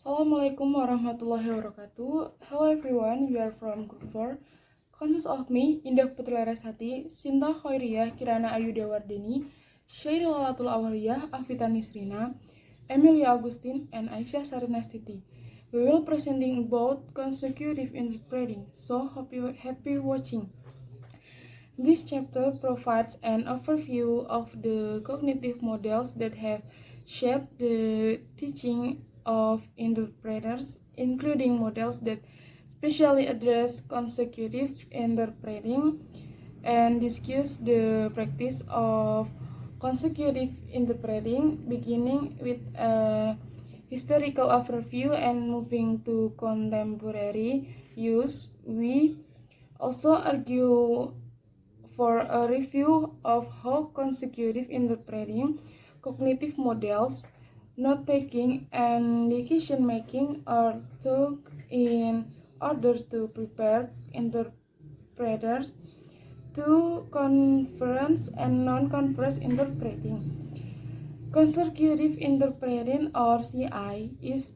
Assalamualaikum warahmatullahi wabarakatuh. Hello everyone, we are from Group 4. Consists of me, Indah Putri Larasati, Sinta Khairiyah, Kirana Ayu Dewardeni, Syairi Lalatul Awaliyah, Afita Nisrina, Emilia Agustin, and Aisyah Sarinastiti. We will presenting about consecutive interpreting, so happy watching. This chapter provides an overview of the cognitive models that have shaped the teaching of interpreters, including models that specially address consecutive interpreting and discuss the practice of consecutive interpreting, beginning with a historical overview and moving to contemporary use. We also argue for a review of how consecutive interpreting, cognitive models, note-taking, and decision-making are taught in order to prepare interpreters to conference and non-conference interpreting. Consecutive interpreting, or CI, is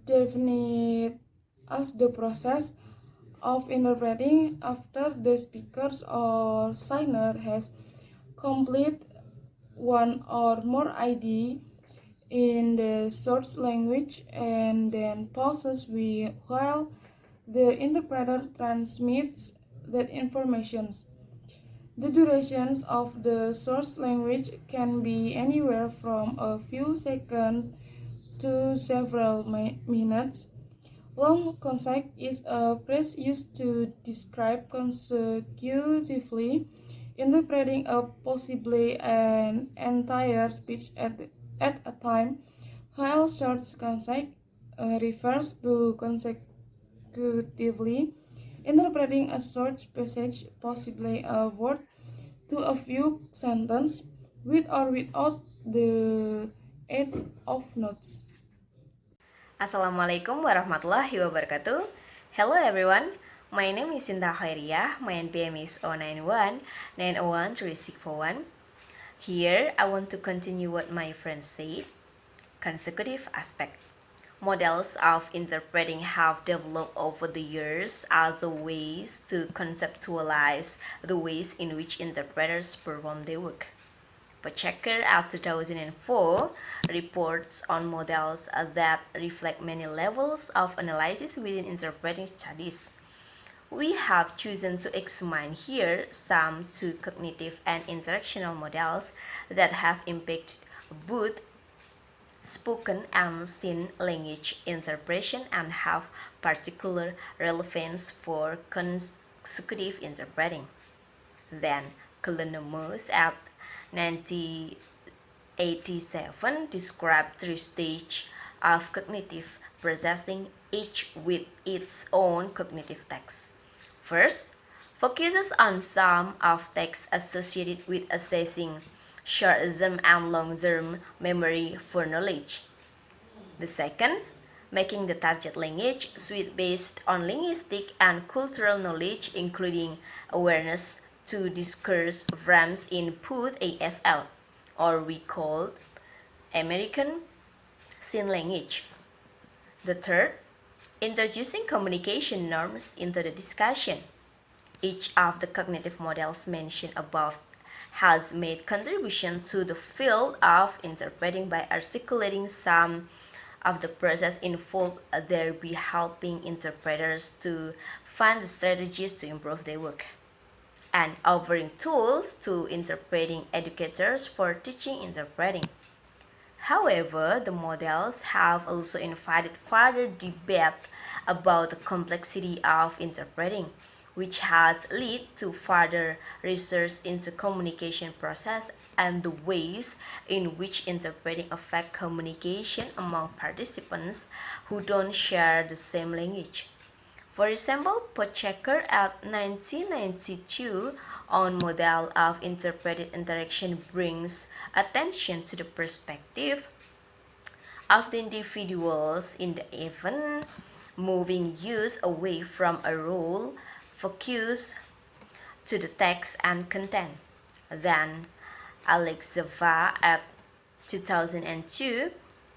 defined as the process of interpreting after the speaker or signer has completed one or more idea in the source language and then pauses while the interpreter transmits that information. The durations of the source language can be anywhere from a few seconds to several minutes. Long consecutive is a phrase used to describe consecutively interpreting a possibly an entire speech at a time, while short consecutive refers to consecutively interpreting a short passage, possibly a word, to a few sentences, with or without the aid of notes. Assalamualaikum warahmatullahi wabarakatuh. Hello everyone. My name is Sinta Khairiyah. My NPM is 091 901 3641. Here I want to continue what my friend said. Consecutive aspect. Models of interpreting have developed over the years as a ways to conceptualize the ways in which interpreters perform their work. Pachecker of 2004 reports on models that reflect many levels of analysis within interpreting studies. We have chosen to examine here some two cognitive and interactional models that have impacted both spoken and seen language interpretation and have particular relevance for consecutive interpreting. Then, Colonomos at 1987 described three stages of cognitive processing, each with its own cognitive text. First, focuses on some of text associated with assessing short-term and long-term memory for knowledge. The second, making the target language suite based on linguistic and cultural knowledge, including awareness to discourse frames input ASL, or we call American Sign Language. The third, introducing communication norms into the discussion. Each of the cognitive models mentioned above has made contribution to the field of interpreting by articulating some of the process involved, thereby helping interpreters to find the strategies to improve their work, and offering tools to interpreting educators for teaching interpreting. However, the models have also invited further debate about the complexity of interpreting, which has led to further research into communication process and the ways in which interpreting affect communication among participants who don't share the same language. For example, Pachecker at 1992 on model of interpreted interaction brings attention to the perspective of the individuals in the event, moving use away from a role focus to the text and content. Then Alexeva at 2002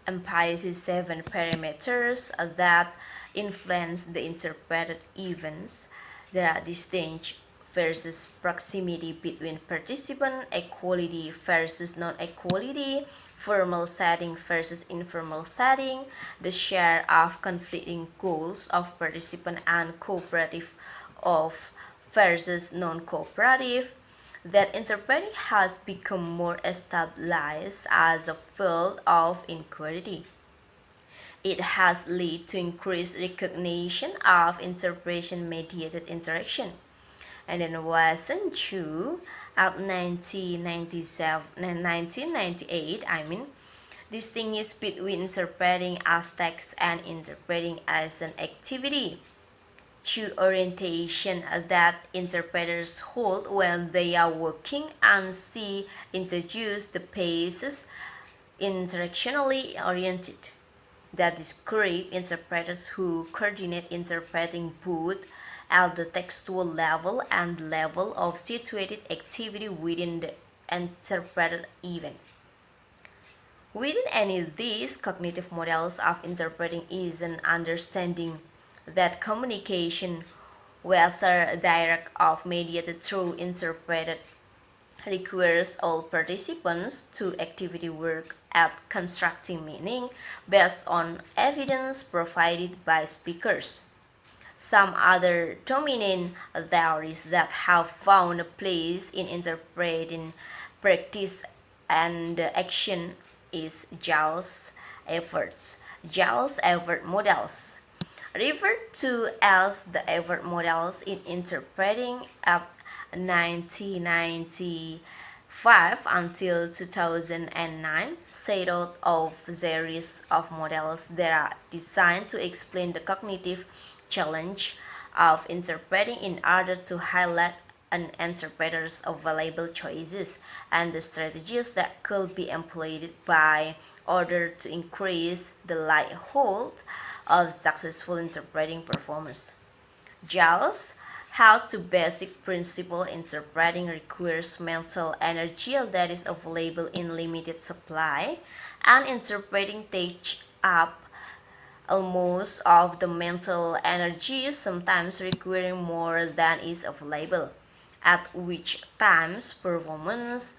emphasizes 7 parameters that influence the interpreted events. There are distinct versus proximity between participant, equality versus non-equality, formal setting versus informal setting, the share of conflicting goals of participant and cooperative of versus non-cooperative, that interpreting has become more established as a field of inquiry. It has led to increased recognition of interpretation-mediated interaction. And then Watson Chu at 1998, distinguished between interpreting as text and interpreting as an activity. Two orientation that interpreters hold when they are working, and C introduce the pieces interactionally oriented that describe interpreters who coordinate interpreting both at the textual level and level of situated activity within the interpreted event. Within any of these cognitive models of interpreting is an understanding that communication, whether direct or mediated through interpreted, requires all participants to actively work at constructing meaning based on evidence provided by speakers. Some other dominant theories that have found a place in interpreting practice and action is Giles-Everts models, referred to as the Everts models in interpreting at 1995 until 2009, set out of series of models that are designed to explain the cognitive challenge of interpreting in order to highlight an interpreter's available choices and the strategies that could be employed by order to increase the likelihood of successful interpreting performance. Giles has two basic principles: interpreting requires mental energy that is available in limited supply, and interpreting takes up almost of the mental energy, sometimes requiring more than is available, at which times performance.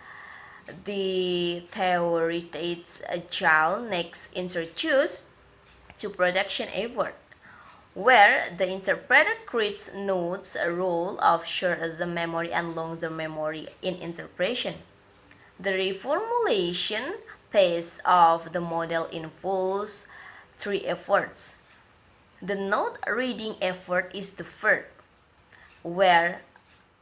The theoretic Giles next introduced to production effort, where the interpreter creates notes a role of short-term memory and long-term memory in interpretation. The reformulation phase of the model involves three efforts. The note reading effort is the first, where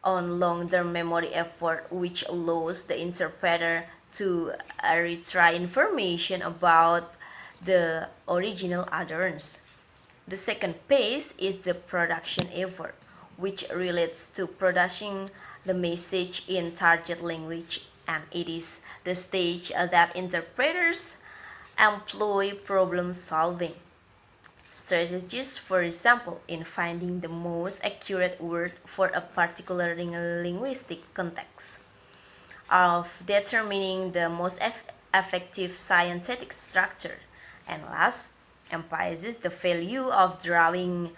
on long-term memory effort, which allows the interpreter to retry information about the original utterance. The second phase is the production effort, which relates to producing the message in target language, and it is the stage that interpreters employ problem solving strategies, for example, in finding the most accurate word for a particular linguistic context, of determining the most effective scientific structure, and last, emphasizes the value of drawing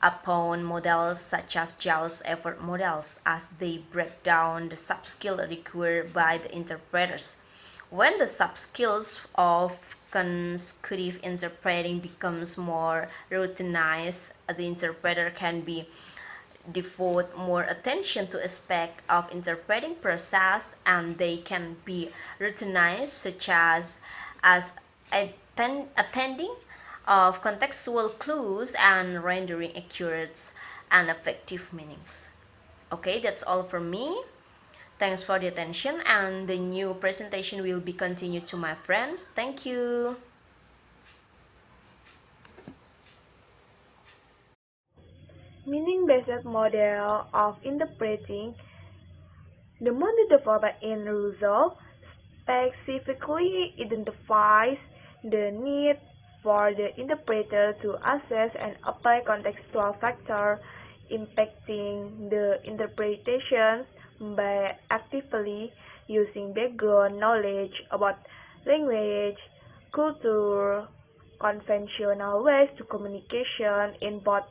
upon models such as Giles-Everts models as they break down the subskills required by the interpreters. When the subskills of consecutive interpreting becomes more routinized, the interpreter can be devote more attention to aspects of interpreting process, and they can be routinized, such as attending of contextual clues and rendering accurate and effective meanings. Okay, that's all from me. Thanks for the attention, and the new presentation will be continued to my friends. Thank you. Meaning-based model of interpreting. The model developed in Russell specifically identifies the need for the interpreter to assess and apply contextual factors impacting the interpretations by actively using background knowledge about language, culture, conventional ways to communication in both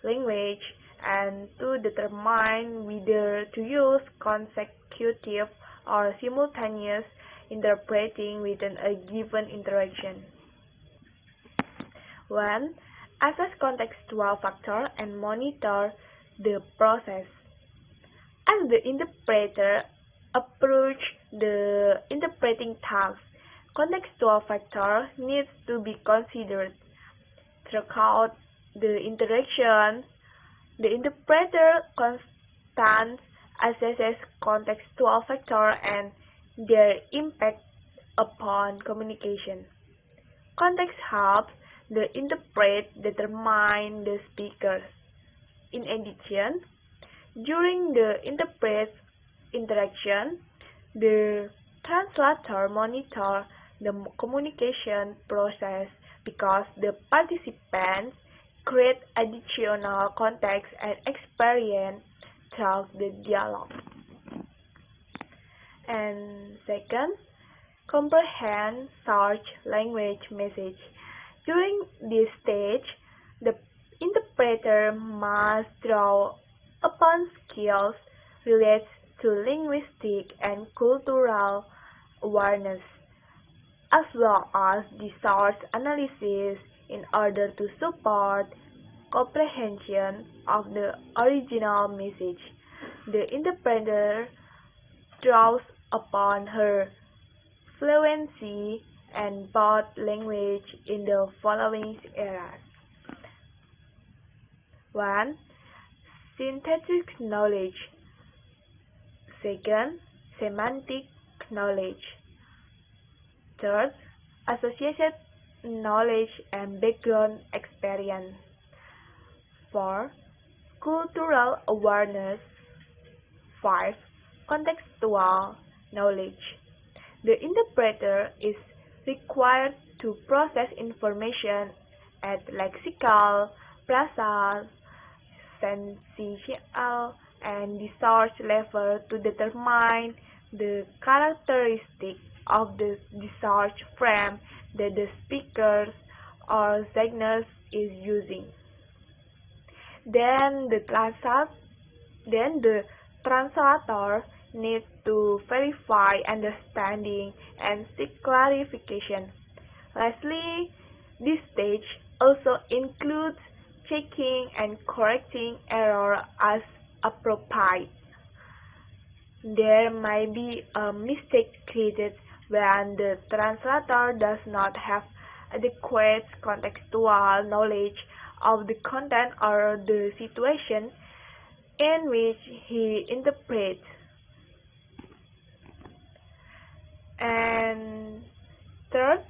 language, and to determine whether to use consecutive or simultaneous interpreting within a given interaction. 1. Assess contextual factor and monitor the process. As the interpreter approach the interpreting task, contextual factor needs to be considered. Throughout the interaction, the interpreter constantly assesses contextual factor and their impact upon communication. Context helps the interpreter determine the speakers. In addition, during the interpret interaction, the translator monitors the communication process because the participants create additional context and experience through the dialogue. And second, comprehend search language message. During this stage, the interpreter must draw upon skills related to linguistic and cultural awareness, as well as the source analysis in order to support comprehension of the original message. The interpreter draws upon her fluency and both language in the following areas. 1. Synthetic knowledge. Second, semantic knowledge. Third, associated knowledge and background experience. 4. Cultural awareness. 5. Contextual knowledge. The interpreter is required to process information at lexical, phrasal, sentential, and resource level to determine the characteristics of the research frame that the speaker or signals is using. Then the translator needs to verify understanding and seek clarification. Lastly, this stage also includes checking and correcting error as appropriate. There may be a mistake created when the translator does not have adequate contextual knowledge of the content or the situation in which he interprets. And third,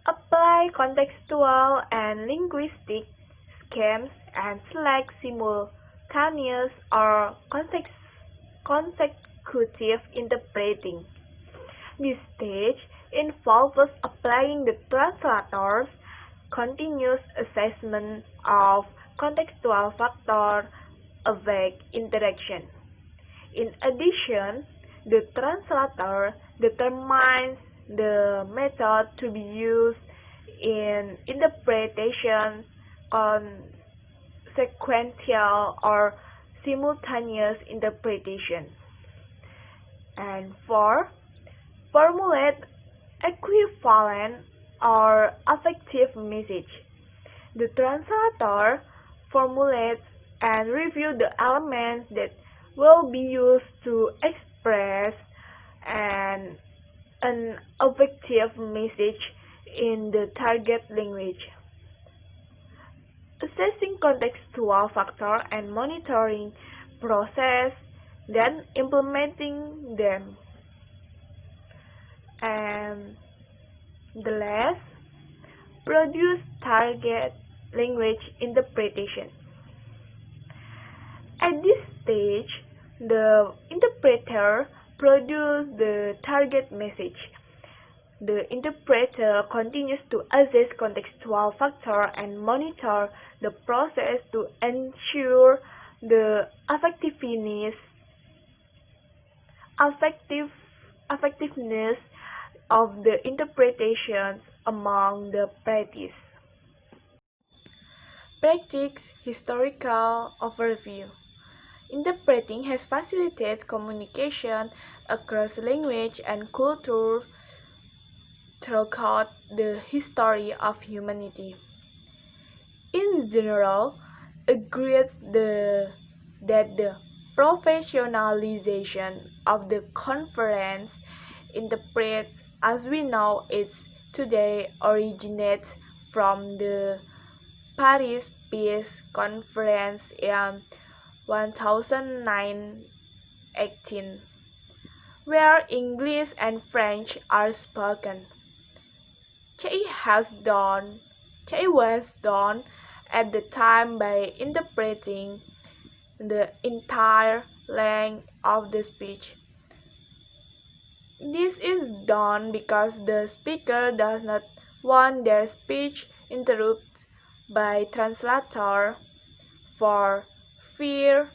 apply contextual and linguistic schemes and select simultaneous or consecutive interpreting. This stage involves applying the translator's continuous assessment of contextual factor awake interaction. In addition, the translator determines the method to be used in interpretation sequential or simultaneous interpretation. And 4. Formulate equivalent or affective message. The translator formulates and reviews the elements that will be used to express an affective message in the target language. Assessing contextual factor and monitoring process, then implementing them. And the last, produce target language interpretation. At this stage, the interpreter produces the target message. The interpreter continues to assess contextual factor and monitor the process to ensure the effectiveness of the interpretations among the practice. Practice historical overview. Interpreting has facilitated communication across language and culture throughout the history of humanity. In general, agrees that the professionalization of the conference interprets as we know it today originates from the Paris Peace Conference in 1918, where English and French are spoken. Che was done at the time by interpreting the entire length of the speech. This is done because the speaker does not want their speech interrupted by translator for fear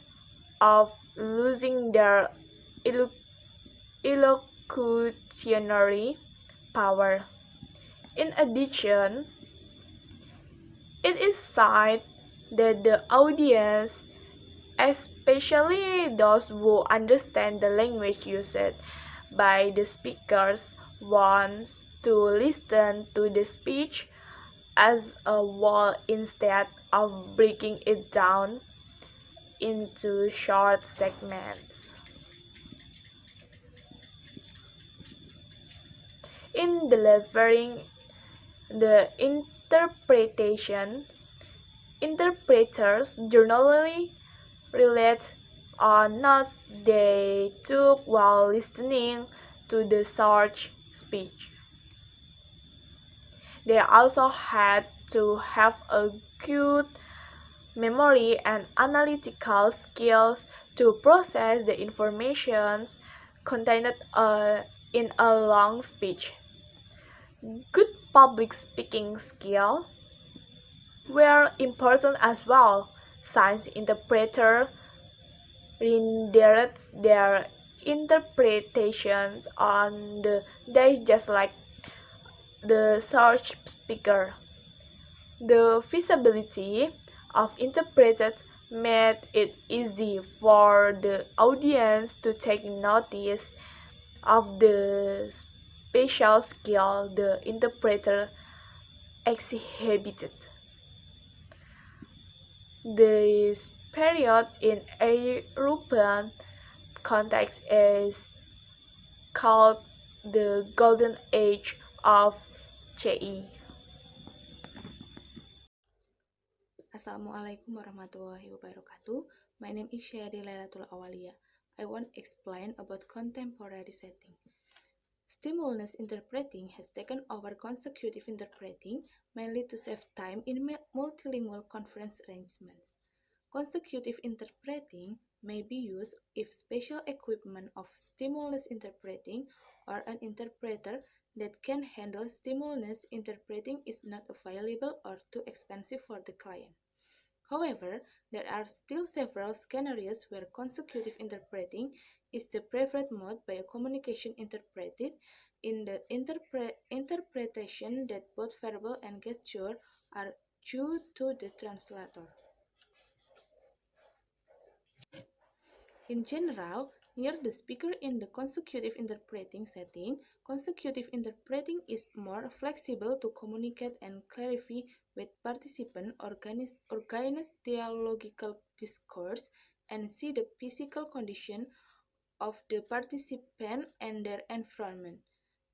of losing their elocutionary power. In addition, it is said that the audience, especially those who understand the language used by the speakers, wants to listen to the speech as a whole instead of breaking it down into short segments. In delivering the interpretation, interpreters generally relate on notes they took while listening to the short speech. They also had to have a good memory and analytical skills to process the information contained in a long speech. Good public speaking skills were important as well. Science interpreters rendered their interpretations on the day just like the search speaker. The feasibility of interpreters made it easy for the audience to take notice of the special skill the interpreter exhibited. This period in European context is called the Golden Age of CI. Assalamualaikum warahmatullahi wabarakatuh. My name is Syahri Lailatul Awalia. I want to explain about contemporary setting. Stimulus interpreting has taken over consecutive interpreting, mainly to save time in multilingual conference arrangements. Consecutive interpreting may be used if special equipment of stimulus interpreting or an interpreter that can handle stimulus interpreting is not available or too expensive for the client. However, there are still several scenarios where consecutive interpreting is the preferred mode by a communication interpreted in the interpretation that both verbal and gesture are due to the translator. In general, near the speaker in the consecutive interpreting setting, consecutive interpreting is more flexible to communicate and clarify with participant, organize dialogical discourse, and see the physical condition of the participant and their environment.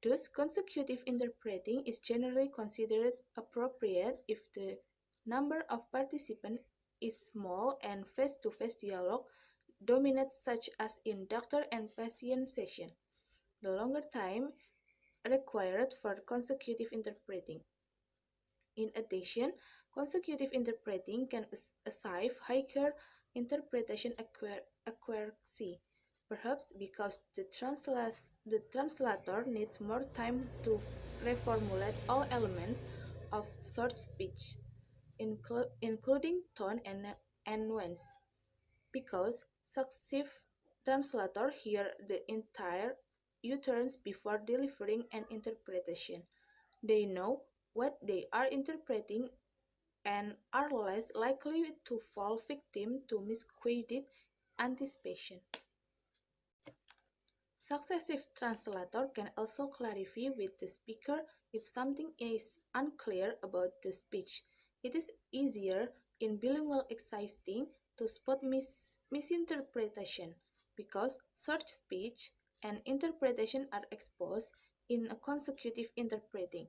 Thus, consecutive interpreting is generally considered appropriate if the number of participants is small and face-to-face dialogue dominates, such as in doctor and patient session. The longer time required for consecutive interpreting. In addition, consecutive interpreting can achieve higher interpretation accuracy, perhaps because the translator needs more time to reformulate all elements of short speech, including tone and nuance, because successive translator hear the entire U-turns before delivering an interpretation. They know what they are interpreting and are less likely to fall victim to misguided anticipation. Successive translator can also clarify with the speaker if something is unclear about the speech. It is easier in bilingual existing to spot misinterpretation because such speech and interpretation are exposed in a consecutive interpreting.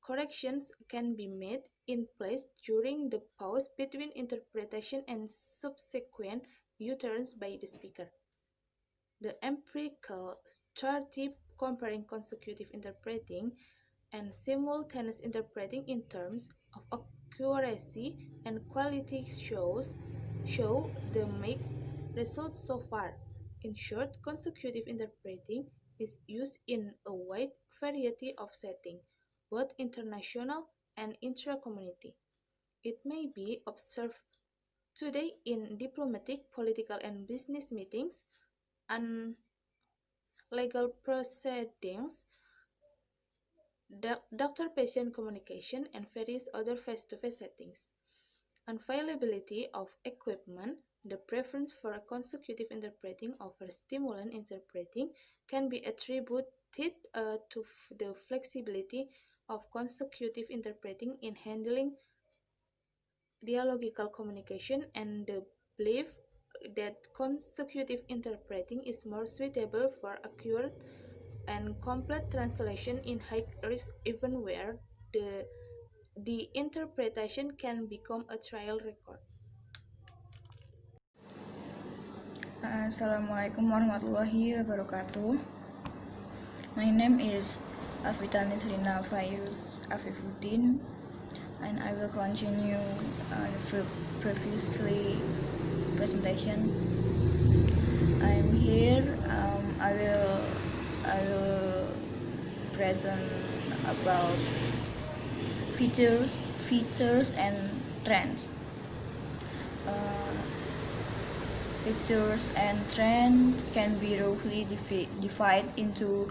Corrections can be made in place during the pause between interpretation and subsequent U-turns by the speaker. The empirical study comparing consecutive interpreting and simultaneous interpreting in terms of accuracy and quality show the mixed results so far. In short, consecutive interpreting is used in a wide variety of settings, both international and intra-community. It may be observed today in diplomatic, political, and business meetings, and legal proceedings, doctor-patient communication, and various other face-to-face settings. Unavailability of equipment, the preference for a consecutive interpreting over stimulant interpreting can be attributed to the flexibility of consecutive interpreting in handling dialogical communication and the belief that consecutive interpreting is more suitable for accurate and complete translation in high risk event where the interpretation can become a trial record. Assalamualaikum warahmatullahi wabarakatuh. My name is Afita Nisrina Fairuz Afifuddin, and I will continue the previously presentation. I'm here. I will present about features and trends. Features and trends can be roughly divided into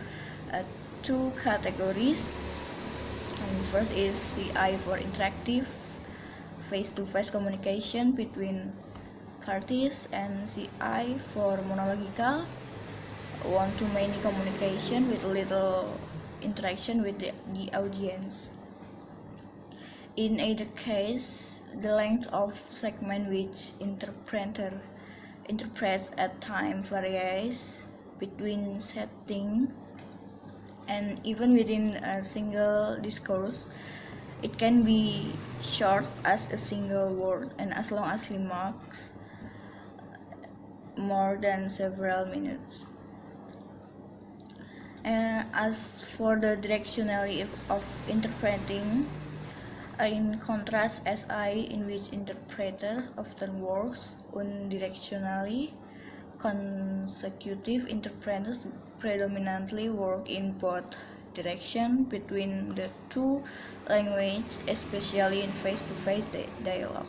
two categories. And first is CI for interactive face-to-face communication between parties, and CI for monological one-to-many communication with little interaction with the audience. In either case, the length of segment which interpreter interprets at time varies between setting and even within a single discourse. It can be short as a single word and as long as remarks more than several minutes. As for the directionality of interpreting, in contrast, SI, in which interpreters often works unidirectionally, consecutive interpreters predominantly work in both directions between the two languages, especially in face-to-face dialogue.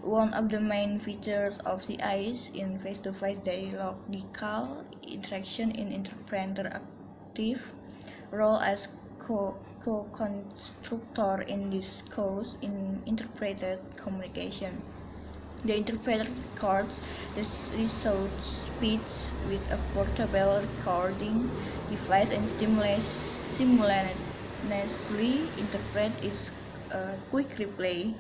One of the main features of CIs in face-to-face dialogical interaction in interpreter active role as co-constructor in discourse in interpreted communication. The interpreter records the result speech with a portable recording device and simultaneously interpret its quick replay.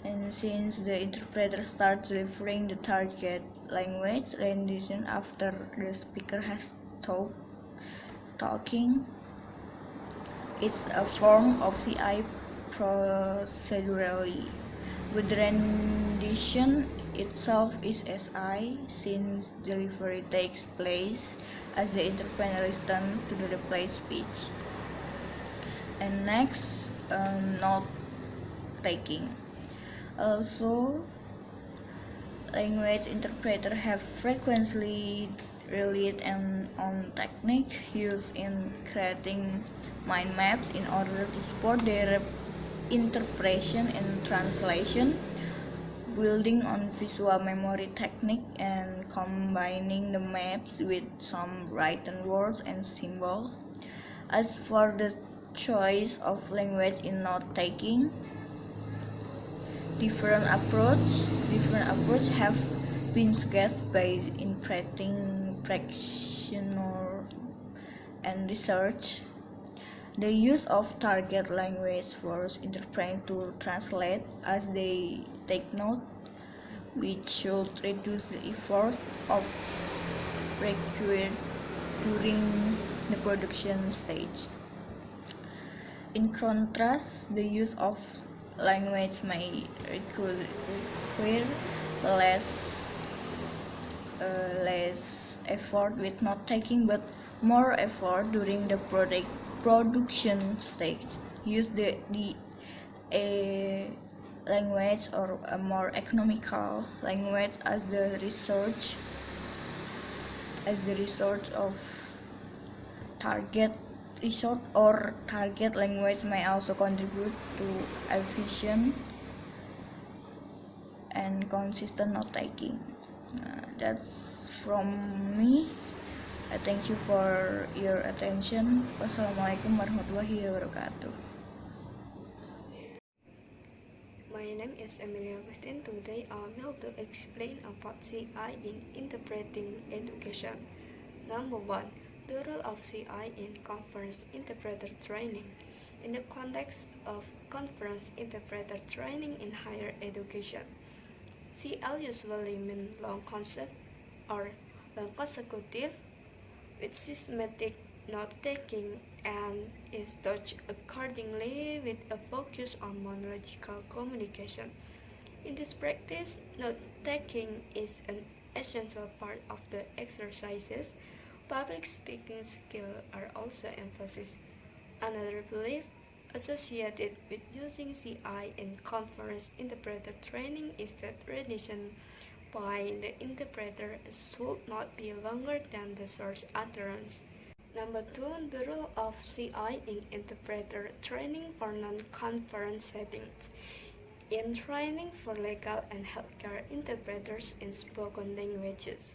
And since the interpreter starts delivering the target language rendition after the speaker has stopped talking, it's a form of CI procedurally. With rendition itself is SI, since delivery takes place as the interpreter listens to the replayed speech. And next, note taking. Also, language interpreters have frequently relied on technique used in creating mind maps in order to support their interpretation and translation. building on visual memory technique and combining the maps with some written words and symbols. As for the choice of language in note-taking, different approach have been suggested by interpreting practitioners and research. The use of target language forces interpreters to translate as they take note, which should reduce the effort of required during the production stage. In contrast, the use of language may require less effort with note-taking, but more effort during the production stage. Use a language or a more economical language as the result of target language may also contribute to efficient and consistent note-taking. That's from me. I thank you for your attention. Wassalamualaikum warahmatullahi wabarakatuh. My name is Emilia Agustin. Today I'm going to explain about CI in interpreting education. Number 1. The role of CI in conference interpreter training. In the context of conference interpreter training in higher education, CL usually means long concept or long consecutive with systematic note-taking and is taught accordingly with a focus on monological communication. In this practice, note-taking is an essential part of the exercises. Public speaking skills are also emphasized. Another belief associated with using CI in conference interpreter training is that rendition by the interpreter should not be longer than the source utterance. Number 2. The role of CI in interpreter training for non-conference settings. In training for legal and healthcare interpreters in spoken languages,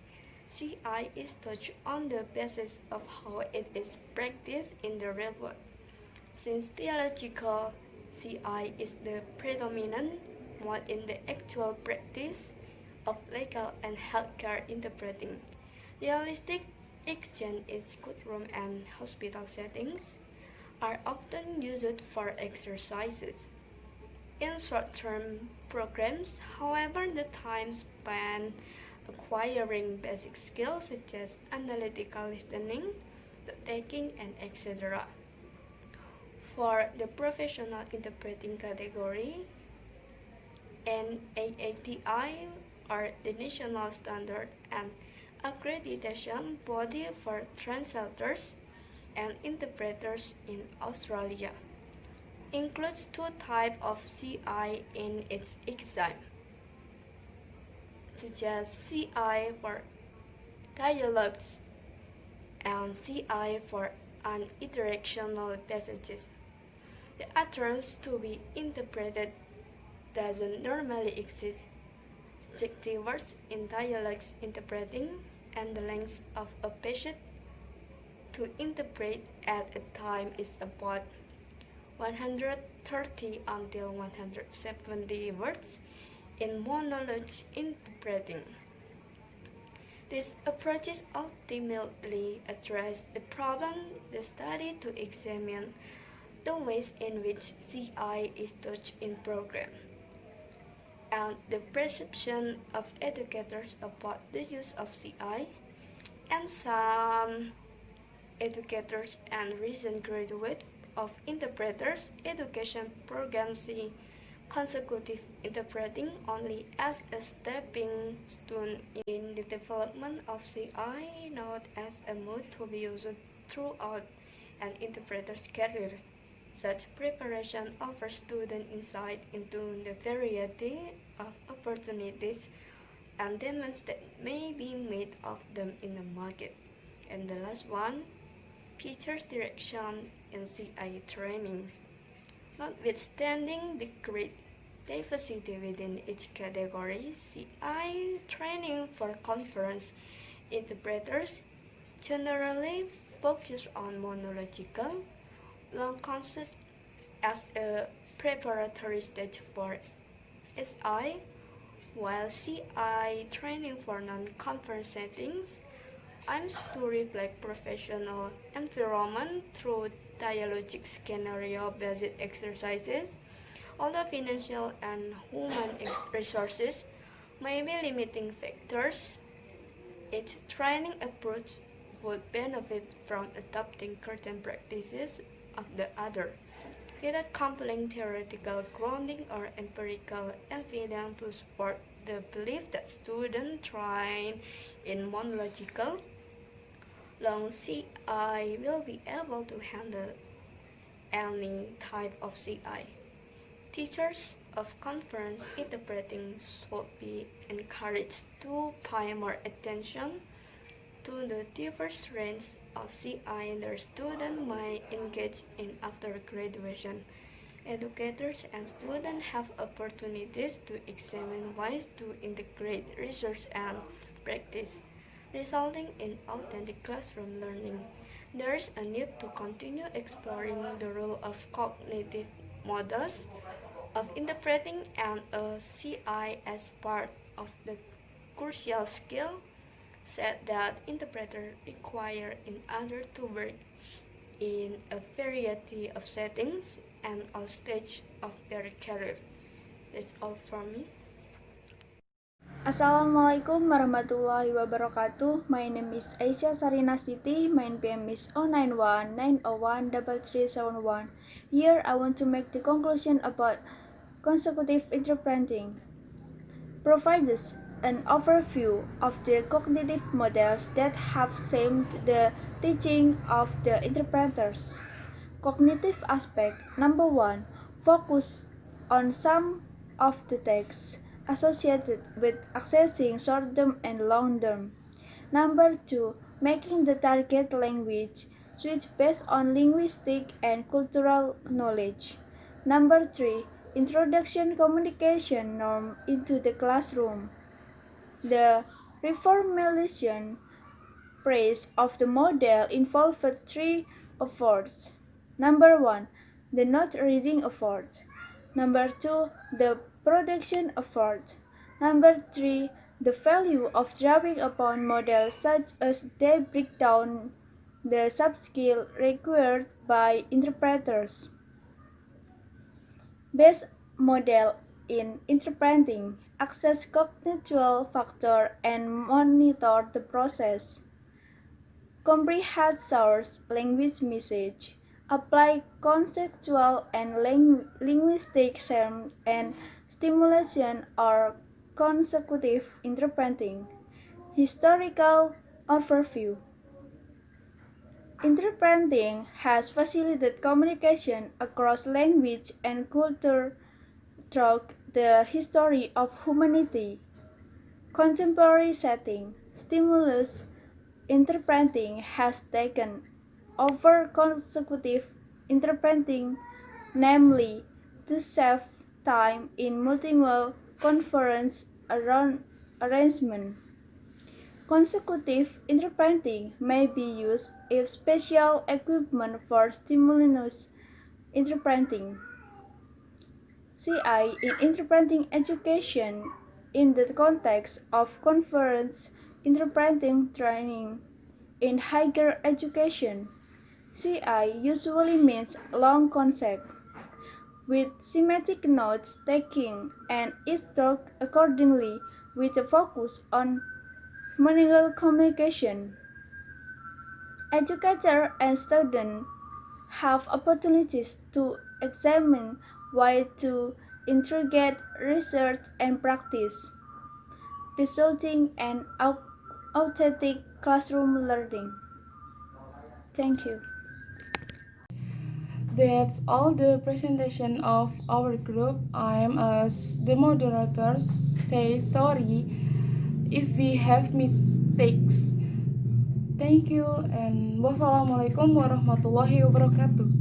CI is taught on the basis of how it is practiced in the real world. Since theological CI is the predominant mode in the actual practice of legal and healthcare interpreting, realistic exchange in courtroom and hospital settings are often used for exercises. In short-term programs, however, the time spent acquiring basic skills such as analytical listening, note-taking, and etc. For the professional interpreting category, NAATI are the national standard and accreditation body for translators and interpreters in Australia. Includes two types of CI in its exam, such as CI for dialogues and CI for unidirectional passages. The utterance to be interpreted doesn't normally exceed 60 words in dialogues interpreting, and the length of a passage to interpret at a time is about 130 until 170 words in monologue interpreting. These approaches ultimately address the problem the study to examine the ways in which CI is taught in program, and the perception of educators about the use of CI, and some educators and recent graduates of interpreters education programs see consecutive interpreting only as a stepping stone in the development of CI, not as a mode to be used throughout an interpreter's career. Such preparation offers students insight into the variety of opportunities and demands that may be made of them in the market. And the last one, teacher's direction in CI training. Notwithstanding the great diversity within each category. CI training for conference interpreters generally focus on monological long concept as a preparatory stage for SI, while CI training for non-conference settings aims to reflect professional environment through dialogic scenario-based exercises. Although financial and human resources may be limiting factors, each training approach would benefit from adopting current practices of the other, without compelling theoretical grounding or empirical evidence to support the belief that students trained in monological long CI will be able to handle any type of CI. Teachers of conference interpreting should be encouraged to pay more attention to the diverse range of CI their students may engage in after graduation. Educators and students have opportunities to examine ways to integrate research and practice, resulting in authentic classroom learning. There is a need to continue exploring the role of cognitive models of interpreting and a CI as part of the crucial skill set that interpreters require in order to work in a variety of settings and all stages of their career. That's all from me. Assalamualaikum warahmatullahi wabarakatuh. My name is Aisyah Sarina Siti. My NPM is 0919013371. Here I want to make the conclusion about consecutive interpreting. Provides an overview of the cognitive models that have shaped the teaching of the interpreters. Cognitive aspect number 1. Focus on some of the texts associated with accessing short-term and long-term. Number 2. Making the target language switch based on linguistic and cultural knowledge. Number 3. Introduction communication norm into the classroom. The reformulation phase of the model involved 3 efforts. Number 1. The note reading effort. Number 2. The production effort. Number 3. The value of drawing upon models such as they break down the sub-skill required by interpreters. Base model in interpreting, access cognitive factor and monitor the process. Comprehend source language message. Apply conceptual and linguistic terms and stimulation or consecutive interpreting. Historical overview. Interpreting has facilitated communication across language and culture throughout the history of humanity. Contemporary setting. Stimulus interpreting has taken over consecutive interpreting, namely to save time in multiple conference arrangement. Consecutive interpreting may be used if special equipment for stimulus interpreting. CI in interpreting education in the context of conference interpreting training in higher education. CI usually means long concept with semantic notes taking and is taught accordingly with a focus on monolingual communication. Educators and students have opportunities to examine ways to integrate research and practice, resulting in authentic classroom learning. Thank you. That's all the presentation of our group. I'm as the moderator say sorry if we have mistakes. Thank you and wassalamualaikum warahmatullahi wabarakatuh.